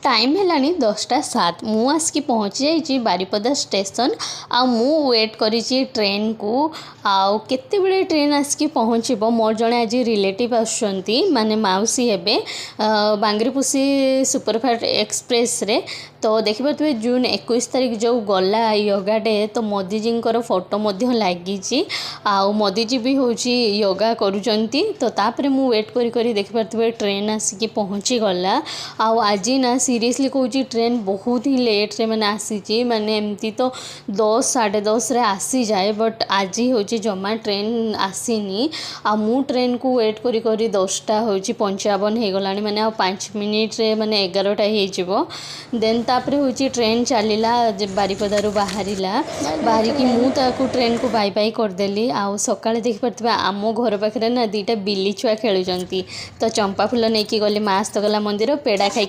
Time है 10:07 मु आसिक पहुँची जाइए बारिपदा स्टेशन आ मु वेट करी ट्रेन को आउ केते बेले ट्रेन आसिक पहुँचब मोर जड़े आज रिलेटिव आसुँच माने मौसी हेबे बांगरीपुसी सुपरफास्ट एक्सप्रेस रे। तो देखिए जून 21 तारीख जो गला योगा डे तो मोदीजी फोटो लगी आउ मोदीजी भी हूँ योगा करुँच। तो तापर मु वेट करी देखिए ट्रेन आसिक पहुँची गला आउ आज ना सीरियसली कहूँ ट्रेन बहुत ही लेट रे मैंने आसी माने एमती तो 10 10:30 रे आसी जाए बट आज हूँ जमा ट्रेन आसीनी आ मु ट्रेन को वेट करी 10टा हूँ 55 हो गला मैंने 5 मिनिट रे माने 11टा हो देन तापर हूँ ट्रेन चलला बारिपदारू बाहरिकी मुझे ट्रेन को बाय बाय करदेली आउ सकाଳେ देखिपे आम घर पाखे ना 2टा बिल्ली छुआ खेलुंट तो चंपा फूल नहीं गली माँ हस्तकला मंदिर पेड़ा खाई